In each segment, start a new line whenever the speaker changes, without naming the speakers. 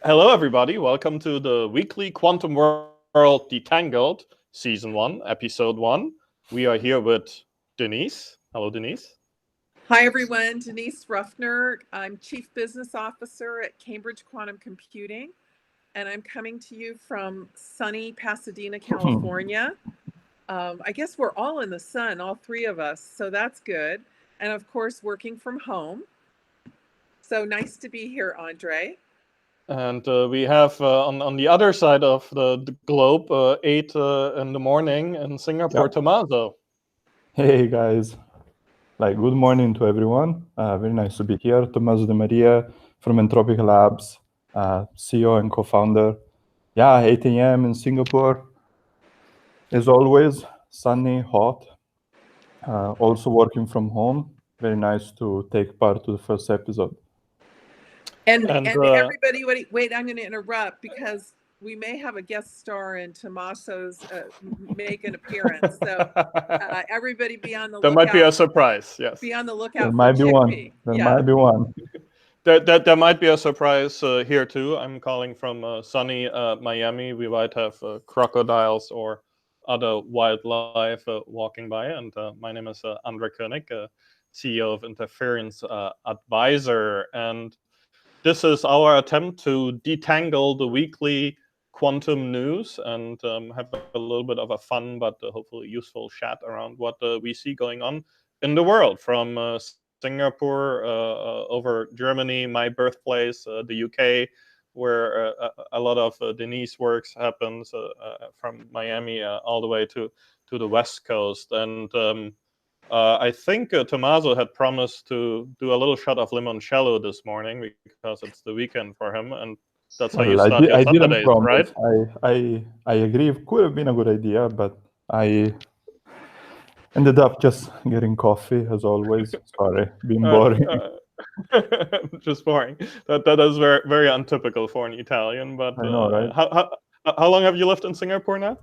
Hello, everybody. Welcome to the weekly Quantum World Detangled, Season 1, Episode 1. We are here with Denise. Hello, Denise.
Hi, everyone. Denise Ruffner. I'm Chief Business Officer at Cambridge Quantum Computing, and I'm coming to you from sunny Pasadena, California. I guess we're all in the sun, all three of us, so that's good. And of course, working from home. So nice to be here, André.
And we have on the other side of the globe, 8 in the morning in Singapore, Tommaso.
Hey, guys. Good morning to everyone. Very nice to be here. Tommaso Demarie from Entropic Labs, CEO and co-founder. 8 a.m. in Singapore. As always, sunny, hot. Also working from home. Very nice to take part to the first episode.
And everybody, wait, I'm going to interrupt because we may have a guest star in Tommaso's make an appearance. So everybody be on the lookout.
There might be a surprise, yes.
Be on the lookout
There
for
might be one. There might be one.
There might be a surprise here too. I'm calling from sunny Miami. We might have crocodiles or other wildlife walking by. And my name is André König, CEO of Interference Advisor. And this is our attempt to detangle the weekly quantum news and have a little bit of a fun but hopefully useful chat around what we see going on in the world, from Singapore over Germany, my birthplace, the UK, where a lot of Denise works happens, from Miami all the way to the West Coast. And I think Tommaso had promised to do a little shot of limoncello this morning because it's the weekend for him, and that's how you start your Saturdays, right?
I agree. It could have been a good idea, but I ended up just getting coffee, as always. Sorry, being boring.
Just boring. That is very, very untypical for an Italian. But
I know, right?
How long have you lived in Singapore now?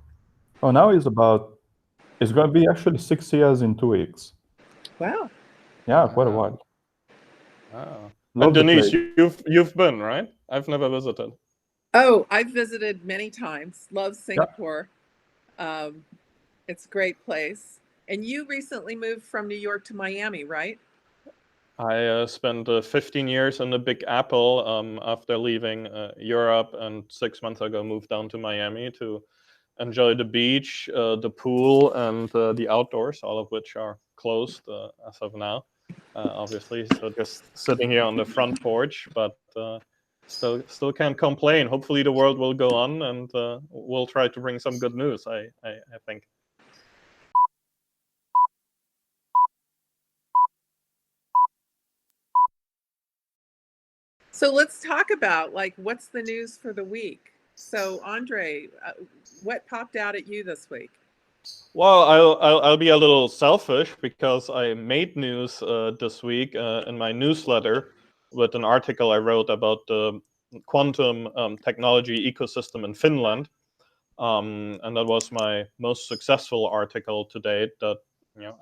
Oh, now it's going to be actually 6 years in 2 weeks.
Wow.
Yeah, quite a while.
Wow. And Denise, you've been, right? I've never visited.
Oh, I've visited many times. Love Singapore. Yeah. It's a great place. And you recently moved from New York to Miami, right?
I spent 15 years in the Big Apple after leaving Europe, and 6 months ago moved down to Miami to enjoy the beach, the pool, and the outdoors, all of which are closed as of now, obviously. So just sitting here on the front porch, but still can't complain. Hopefully the world will go on, and we'll try to bring some good news, I think.
So let's talk about what's the news for the week. So André, what popped out at you this week?
Well, I'll be a little selfish because I made news this week in my newsletter with an article I wrote about the quantum technology ecosystem in Finland, and that was my most successful article to date. That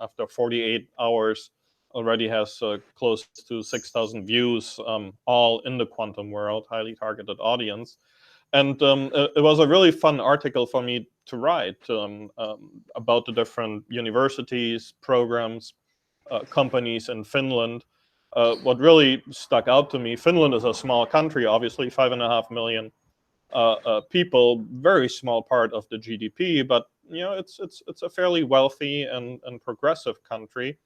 after 48 hours already has close to 6,000 views, all in the quantum world, highly targeted audience. And it was a really fun article for me to write about the different universities, programs, companies in Finland. What really stuck out to me, Finland is a small country, obviously 5.5 million people, very small part of the GDP, but it's a fairly wealthy and progressive country.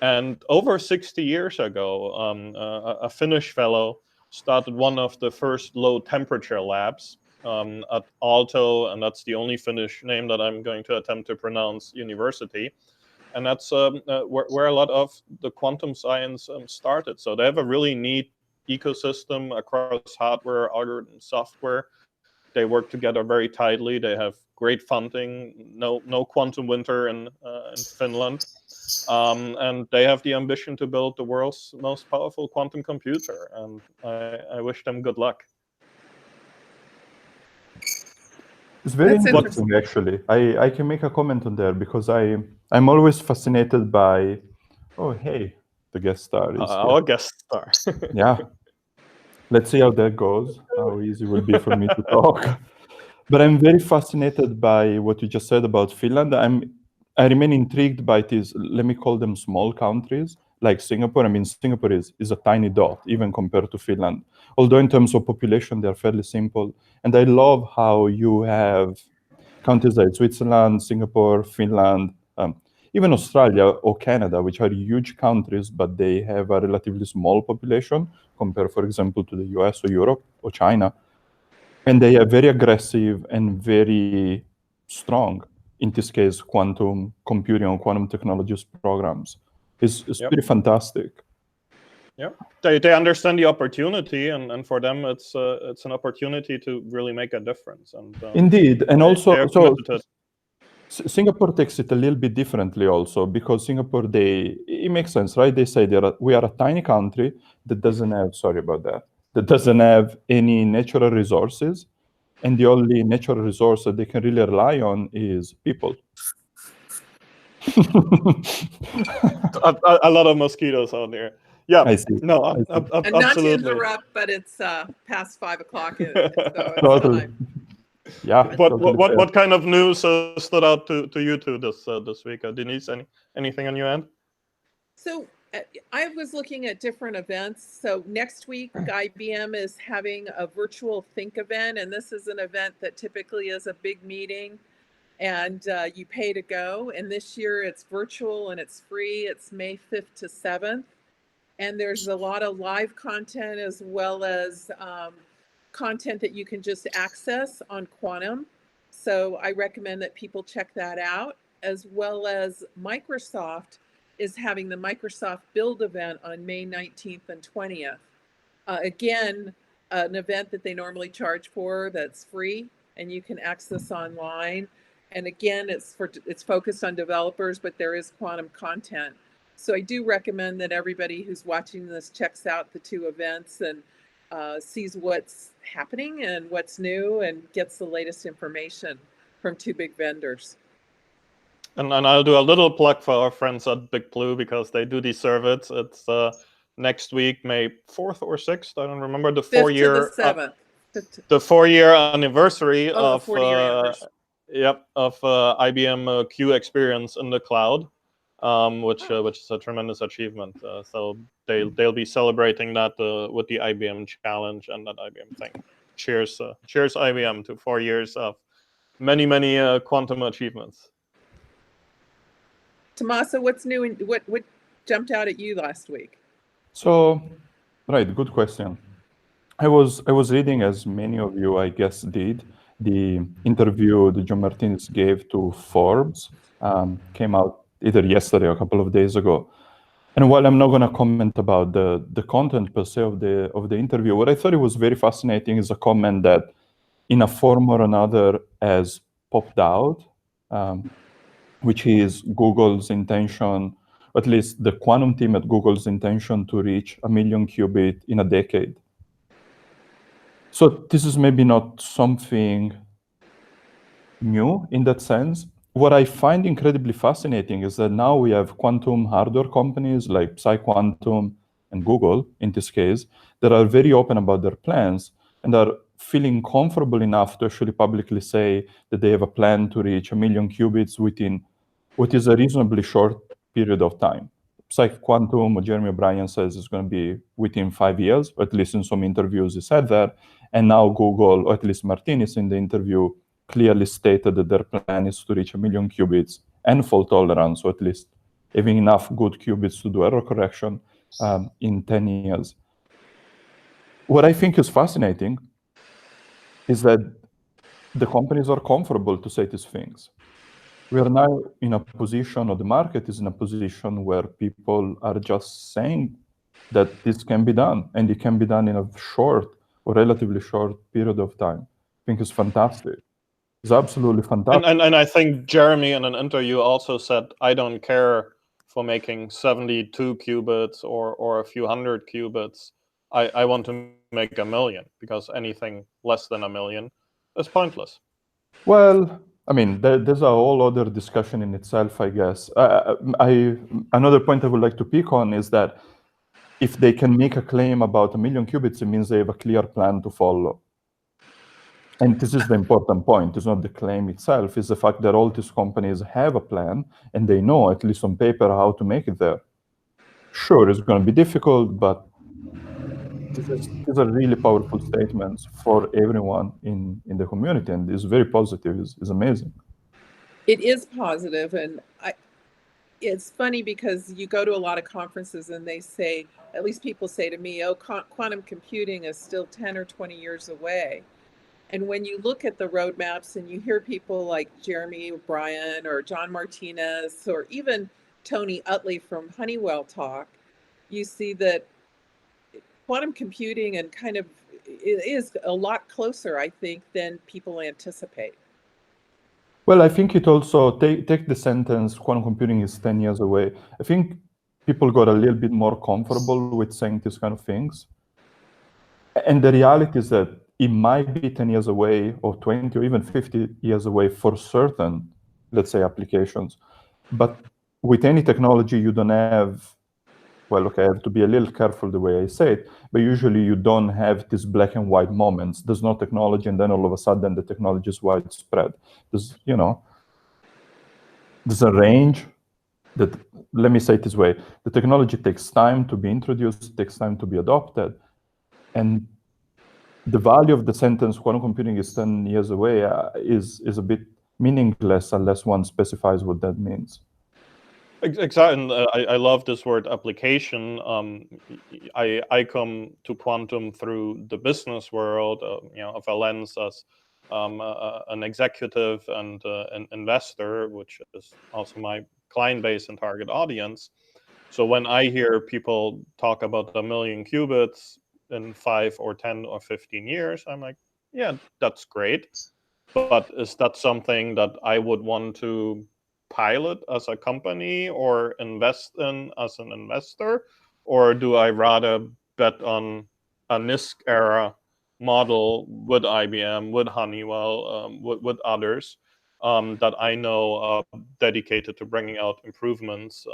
And over 60 years ago, a Finnish fellow started one of the first low temperature labs at Aalto, and that's the only Finnish name that I'm going to attempt to pronounce, university. And that's where a lot of the quantum science started. So they have a really neat ecosystem across hardware, algorithm, software. They work together very tightly. They have great funding, no quantum winter in Finland. And they have the ambition to build the world's most powerful quantum computer. And I wish them good luck.
It's very interesting, actually. I can make a comment on there because I'm always fascinated by, oh, hey, the guest star, is here.
Our guest star.
Yeah. Let's see how that goes, how easy it will be for me to talk. But I'm very fascinated by what you just said about Finland. I remain intrigued by these, let me call them small countries, like Singapore. I mean, Singapore is a tiny dot, even compared to Finland. Although in terms of population, they're fairly simple. And I love how you have countries like Switzerland, Singapore, Finland, even Australia or Canada, which are huge countries, but they have a relatively small population compared, for example, to the US or Europe or China. And they are very aggressive and very strong, in this case, quantum computing or quantum technologies programs. It's pretty fantastic.
Yeah, they understand the opportunity, and for them, it's an opportunity to really make a difference. And
indeed, and also, so
it.
Singapore takes it a little bit differently also, because Singapore, it makes sense, right? They say we are a tiny country that doesn't have, sorry about that doesn't have any natural resources, and the only natural resource that they can really rely on is people.
A lot of mosquitoes out there. Yeah,
I see.
No,
And
absolutely.
not to interrupt, but it's past 5 o'clock. So it's
Totally.
time.
Yeah.
What kind of news stood out to you two this week? Denise, anything on your end?
So I was looking at different events. So next week, IBM is having a virtual Think event, and this is an event that typically is a big meeting, and you pay to go. And this year, it's virtual and it's free. It's May 5th to 7th, and there's a lot of live content as well as content that you can just access on Quantum. So I recommend that people check that out, as well as Microsoft is having the Microsoft Build event on May 19th and 20th. Again, an event that they normally charge for that's free and you can access online. And again, it's focused on developers, but there is quantum content. So I do recommend that everybody who's watching this checks out the two events and sees what's happening and what's new and gets the latest information from two big vendors.
And I'll do a little plug for our friends at Big Blue, because they do deserve it. It's next week, May 4th or 6th. I don't remember. The 4-year,
7th.
The 4-year anniversary
of
IBM Q experience in the cloud, which is a tremendous achievement. So they'll be celebrating that with the IBM challenge and that IBM thing. Cheers IBM to 4 years of many quantum achievements.
Tommaso, what's new and what jumped out at you last week?
So, right, good question. I was reading, as many of you, I guess, did, the interview that John Martinez gave to Forbes. Came out either yesterday or a couple of days ago. And while I'm not going to comment about the content per se of the interview, what I thought it was very fascinating is a comment that, in a form or another, has popped out, which is Google's intention, at least the quantum team at Google's intention, to reach 1 million qubit in a decade. So this is maybe not something new in that sense. What I find incredibly fascinating is that now we have quantum hardware companies like PsiQuantum and Google, in this case, that are very open about their plans and are feeling comfortable enough to actually publicly say that they have a plan to reach 1 million qubits within what is a reasonably short period of time. PsiQuantum, or Jeremy O'Brien says, is going to be within 5 years, or at least in some interviews he said that. And now Google, or at least Martinez in the interview, clearly stated that their plan is to reach 1 million qubits and fault tolerance, or at least having enough good qubits to do error correction in 10 years. What I think is fascinating is that the companies are comfortable to say these things. We are now in a position, or the market is in a position, where people are just saying that this can be done, and it can be done in a short or relatively short period of time. I think it's fantastic. It's absolutely fantastic.
And I think Jeremy in an interview also said, I don't care for making 72 qubits or a few hundred qubits. I want to make 1 million, because anything less than 1 million is pointless.
Well, I mean, there's a whole other discussion in itself, I guess. Another point I would like to pick on is that if they can make a claim about 1 million qubits, it means they have a clear plan to follow. And this is the important point. It's not the claim itself. It's the fact that all these companies have a plan and they know, at least on paper, how to make it there. Sure, it's going to be difficult, but these are really powerful statements for everyone in the community, and it's very positive. It's amazing.
It is positive, and it's funny because you go to a lot of conferences and they say, at least people say to me, oh, quantum computing is still 10 or 20 years away. And when you look at the roadmaps and you hear people like Jeremy O'Brien or John Martinez or even Tony Utley from Honeywell talk, you see that quantum computing and kind of is a lot closer, I think, than people anticipate.
Well, I think it also, take the sentence, quantum computing is 10 years away. I think people got a little bit more comfortable with saying these kind of things. And the reality is that it might be 10 years away or 20 or even 50 years away for certain, let's say, applications. But with any technology, you don't have, well, okay, I have to be a little careful the way I say it, but usually you don't have these black and white moments. There's no technology, and then all of a sudden the technology is widespread. There's, there's a range that, let me say it this way, the technology takes time to be introduced, takes time to be adopted. And the value of the sentence quantum computing is 10 years away is a bit meaningless unless one specifies what that means.
Exactly, and I love this word application. I come to quantum through the business world, of a lens as an executive and an investor, which is also my client base and target audience. So when I hear people talk about 1 million qubits in 5 or 10 or 15 years, I'm like, yeah, that's great. But is that something that I would want to pilot as a company or invest in as an investor? Or do I rather bet on a NISQ era model with IBM, with Honeywell, with others that I know are dedicated to bringing out improvements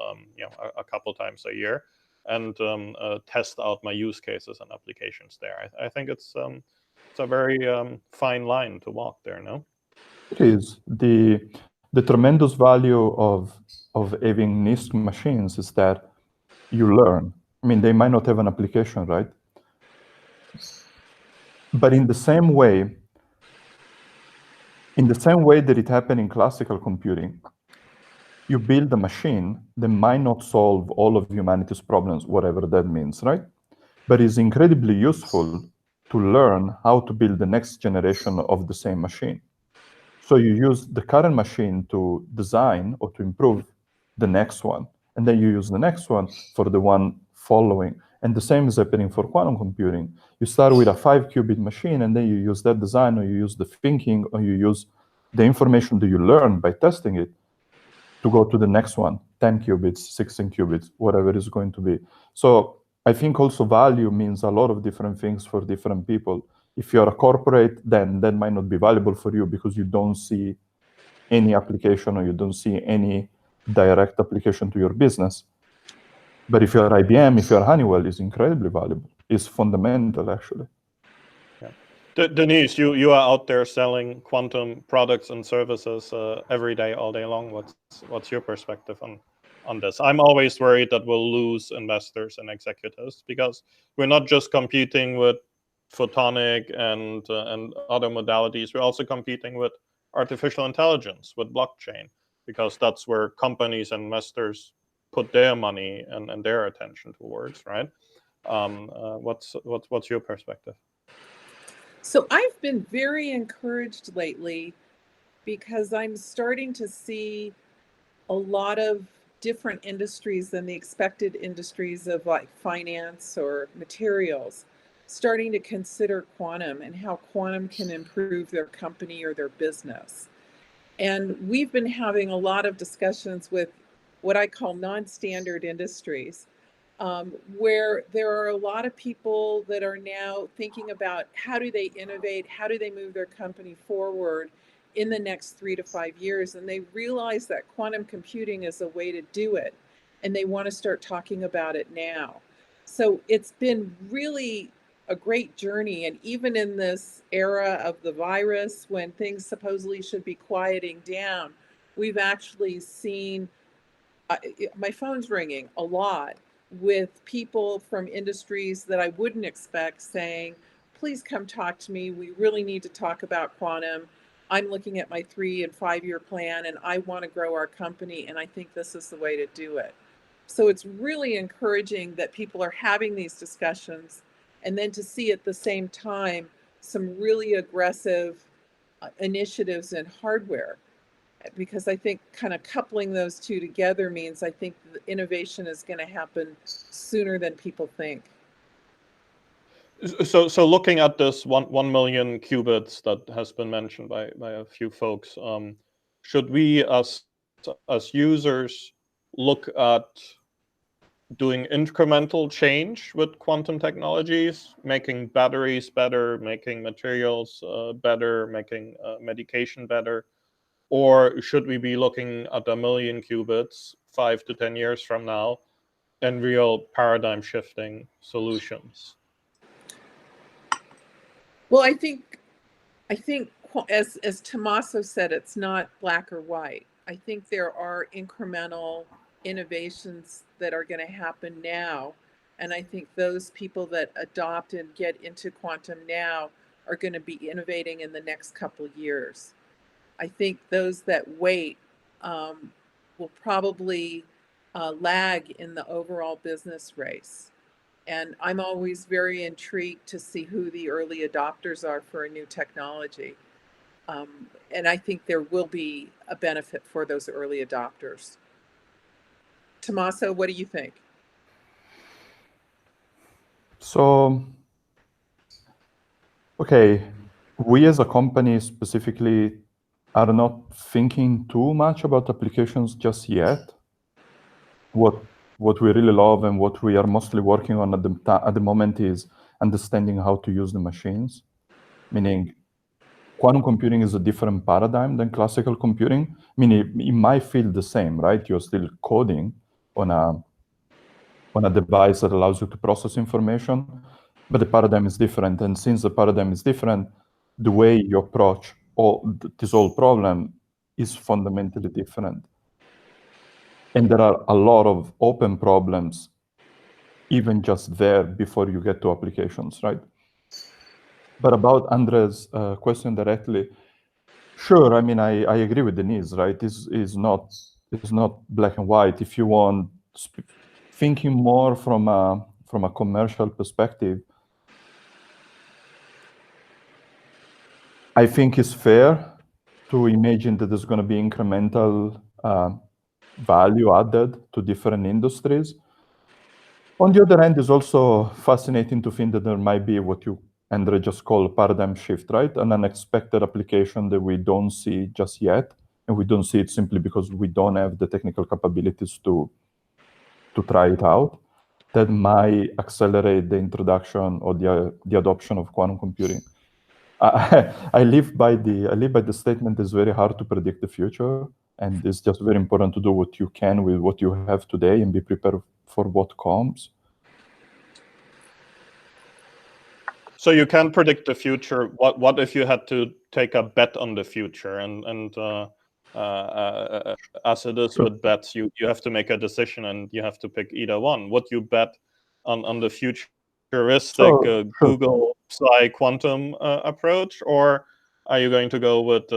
a couple times a year, and test out my use cases and applications there? I think it's a very fine line to walk there, no?
It is. The tremendous value of having NISQ machines is that you learn. I mean, they might not have an application, right? But in the same way that it happened in classical computing, you build a machine that might not solve all of humanity's problems, whatever that means, right? But it's incredibly useful to learn how to build the next generation of the same machine. So you use the current machine to design or to improve the next one. And then you use the next one for the one following. And the same is happening for quantum computing. You start with a 5-qubit machine, and then you use that design, or you use the thinking, or you use the information that you learn by testing it to go to the next one, 10 qubits, 16 qubits, whatever it is going to be. So I think also value means a lot of different things for different people. If you're a corporate, then that might not be valuable for you because you don't see any application or you don't see any direct application to your business. But if you're IBM, if you're Honeywell, it's incredibly valuable. It's fundamental, actually.
Yeah. Denise, you are out there selling quantum products and services every day, all day long. What's your perspective on this? I'm always worried that we'll lose investors and executives because we're not just competing with photonic and other modalities. We're also competing with artificial intelligence, with blockchain, because that's where companies and investors put their money and their attention towards, right? What's your perspective?
So I've been very encouraged lately because I'm starting to see a lot of different industries than the expected industries of like finance or materials starting to consider quantum and how quantum can improve their company or their business. And we've been having a lot of discussions with what I call non-standard industries, where there are a lot of people that are now thinking about how do they innovate, how do they move their company forward in the next 3 to 5 years, and they realize that quantum computing is a way to do it, and they want to start talking about it now. So it's been really a great journey, and even in this era of the virus, when things supposedly should be quieting down, we've actually seen my phone's ringing a lot with people from industries that I wouldn't expect saying, please come talk to me. We really need to talk about quantum. I'm looking at my 3 and 5 year plan, and I want to grow our company, and I think this is the way to do it. So it's really encouraging that people are having these discussions, and then to see at the same time some really aggressive initiatives in hardware, because I think kind of coupling those two together means I think the innovation is going to happen sooner than people think.
So looking at this 1 million qubits that has been mentioned by a few folks, should we as users look at doing incremental change with quantum technologies, making batteries better, making materials better, making medication better? Or should we be looking at 1 million qubits 5 to 10 years from now and real paradigm shifting solutions?
Well, I think as Tommaso said, it's not black or white. I think there are incremental innovations that are going to happen now. And I think those people that adopt and get into quantum now are going to be innovating in the next couple of years. I think those that wait will probably lag in the overall business race. And I'm always very intrigued to see who the early adopters are for a new technology. And I think there will be a benefit for those early adopters. Tommaso, what do you think?
So, okay, we as a company specifically are not thinking too much about applications just yet. What we really love and what we are mostly working on at the moment is understanding how to use the machines, meaning quantum computing is a different paradigm than classical computing. I mean, it might feel the same, right? You're still coding on a device that allows you to process information, but the paradigm is different. And since the paradigm is different, the way you approach this whole problem is fundamentally different. And there are a lot of open problems, even just there before you get to applications, right? But about Andre's question directly, sure. I mean, I agree with Denise, right? It's not black and white. If you want thinking more from a commercial perspective, I think it's fair to imagine that there's going to be incremental value added to different industries. On the other hand, it's also fascinating to think that there might be what you, André, just call paradigm shift, right? An unexpected application that we don't see just yet. And we don't see it simply because we don't have the technical capabilities to try it out. That might accelerate the introduction or the adoption of quantum computing. I live by the statement, it's very hard to predict the future. And it's just very important to do what you can with what you have today and be prepared for what comes.
So you can predict the future. What if you had to take a bet on the future? And as it is with bets, you have to make a decision and you have to pick either one. Would you bet on the futuristic Google Psi quantum approach, or are you going to go with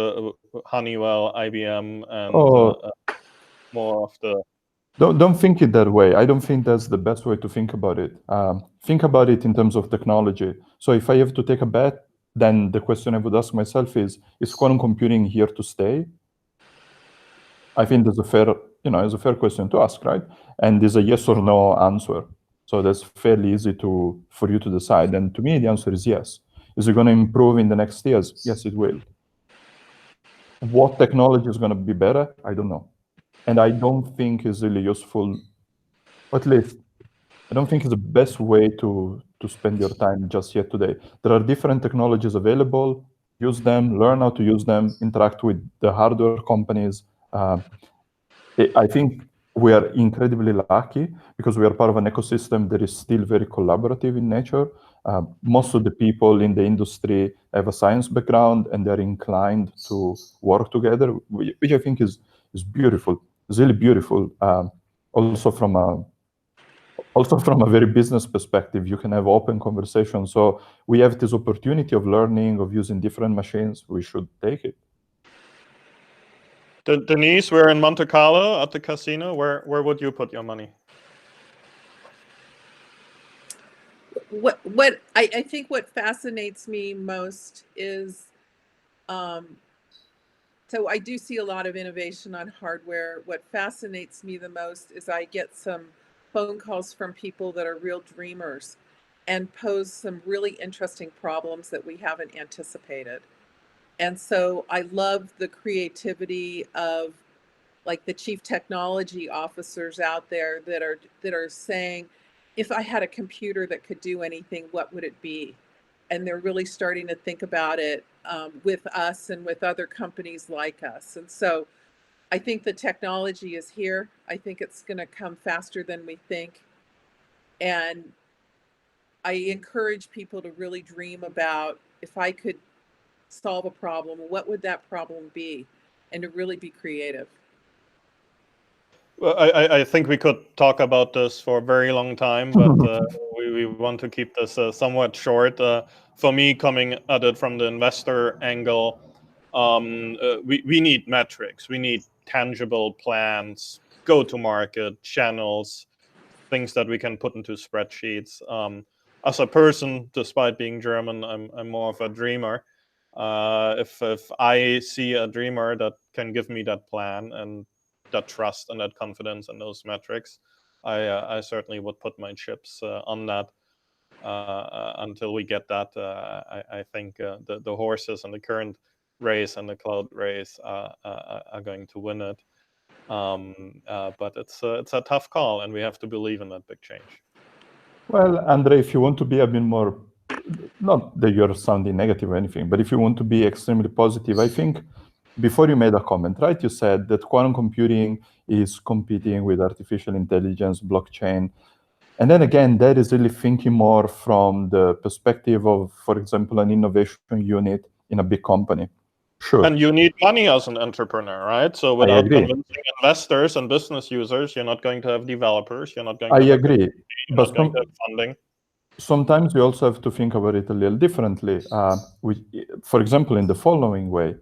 Honeywell, IBM, and more of the...
Don't think it that way. I don't think that's the best way to think about it. Think about it in terms of technology. So if I have to take a bet, then the question I would ask myself is quantum computing here to stay? I think that's a fair question to ask, right? And there's a yes or no answer. So that's fairly easy for you to decide. And to me, the answer is yes. Is it going to improve in the next years? Yes, it will. What technology is going to be better? I don't know. And I don't think it's really useful, or at least I don't think it's the best way to spend your time just yet today. There are different technologies available. use them, learn how to use them, interact with the hardware companies. I think we are incredibly lucky because we are part of an ecosystem that is still very collaborative in nature. Most of the people in the industry have a science background and they're inclined to work together, which I think is beautiful. It's really beautiful. Also from a very business perspective, you can have open conversations. So we have this opportunity of learning, of using different machines. We should take it.
Denise, we're in Monte Carlo at the casino. Where would you put your money?
What I think what fascinates me most is, so I do see a lot of innovation on hardware. What fascinates me the most is I get some phone calls from people that are real dreamers and pose some really interesting problems that we haven't anticipated. And so I love the creativity of like the chief technology officers out there that are saying, if I had a computer that could do anything, what would it be? And they're really starting to think about it with us and with other companies like us. And so I think the technology is here. I think it's going to come faster than we think. And I encourage people to really dream about, if I could solve a problem, what would that problem be? And to really be creative.
Well, I think we could talk about this for a very long time, but we want to keep this somewhat short. For me, coming at it from the investor angle, we need metrics. We need tangible plans, go-to-market channels, things that we can put into spreadsheets. As a person, despite being German, I'm more of a dreamer. If I see a dreamer that can give me that plan and that trust and that confidence and those metrics, I certainly would put my chips on that until we get that. I think the horses in the current race and the cloud race are going to win it. But it's a tough call, and we have to believe in that big change.
Well, André, if you want to be a bit more, not that you're sounding negative or anything, but if you want to be extremely positive, I think before you made a comment, right, you said that quantum computing is competing with artificial intelligence, blockchain. And then again, that is really thinking more from the perspective of, for example, an innovation unit in a big company. Sure.
And you need money as an entrepreneur, right? So without convincing investors and business users, you're not going to have developers, you're not going to have
agree.
You're not going to have funding.
Sometimes you also have to think about it a little differently. For example, in the following way.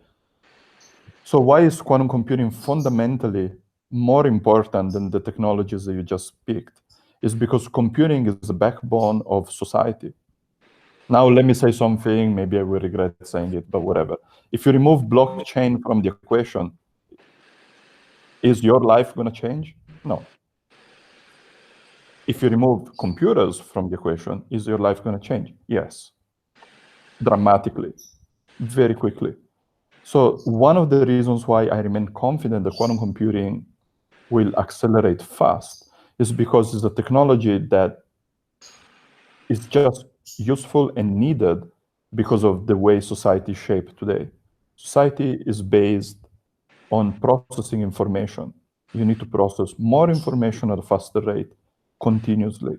So why is quantum computing fundamentally more important than the technologies that you just picked? Is because computing is the backbone of society. Now, let me say something, maybe I will regret saying it, but whatever. If you remove blockchain from the equation, is your life going to change? No. If you remove computers from the equation, is your life going to change? Yes. Dramatically, very quickly. So one of the reasons why I remain confident that quantum computing will accelerate fast is because it's a technology that is just useful and needed because of the way society is shaped today. Society is based on processing information. You need to process more information at a faster rate continuously.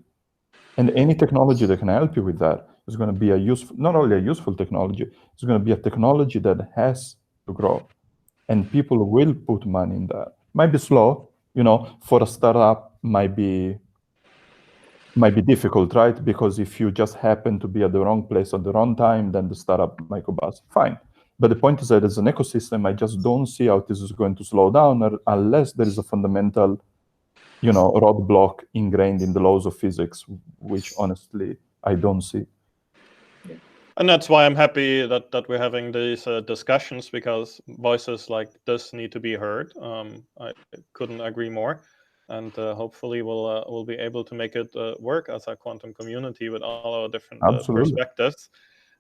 And any technology that can help you with that is going to be not only a useful technology, it's going to be a technology that has to grow. And people will put money in that. Might be slow, for a startup might be difficult, right? Because if you just happen to be at the wrong place at the wrong time, then the startup might go bust. Fine. But the point is that as an ecosystem, I just don't see how this is going to slow down unless there is a fundamental, roadblock ingrained in the laws of physics, which honestly, I don't see.
And that's why I'm happy that we're having these discussions, because voices like this need to be heard. I couldn't agree more. And hopefully we'll be able to make it work as a quantum community with all our different perspectives.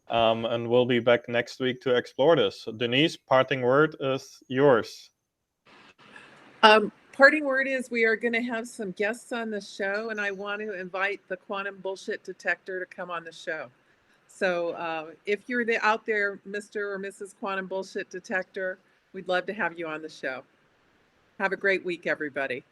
And we'll be back next week to explore this. Denise, parting word is yours.
Parting word is we are going to have some guests on the show, and I want to invite the quantum bullshit detector to come on the show. So if you're out there, Mr. or Mrs. Quantum Bullshit Detector, we'd love to have you on the show. Have a great week, everybody.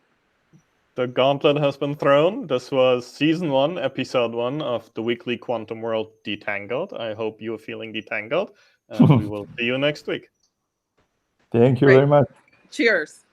The gauntlet has been thrown. This was season 1, episode 1 of the weekly Quantum World Detangled. I hope you're feeling detangled, and we will see you next week.
Thank you
Great.
very much.
Cheers.